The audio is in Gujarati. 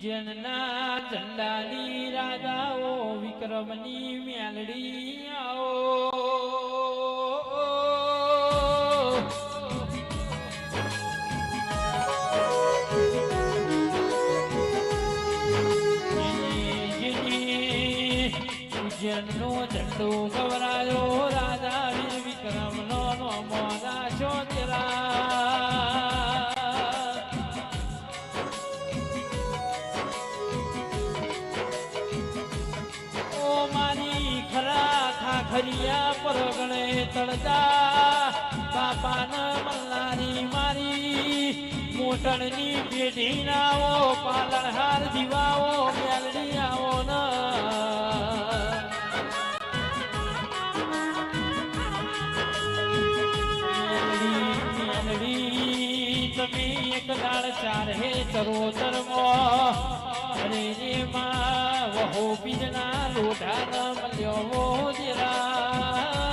ઉજ્જૈનના ઝંડાની રાજાઓ વિક્રમની મેલડી આવો ઉજ્જૈનનો ઝંડો ગવરાયો રાજા વીર વિક્રમનો નોમો રાશો ખરિયા પરગણે તળજા બાપાન મલ્લારી મારી મોટણની પેઢી નાઓ પાલણહાર દીવાઓ મેલડી આવો મેલડી તમે એક દાળ ચાર હે ચરોતરમો અરે રે માં વહો બીજના લોઢા ન મળ્યો જેરા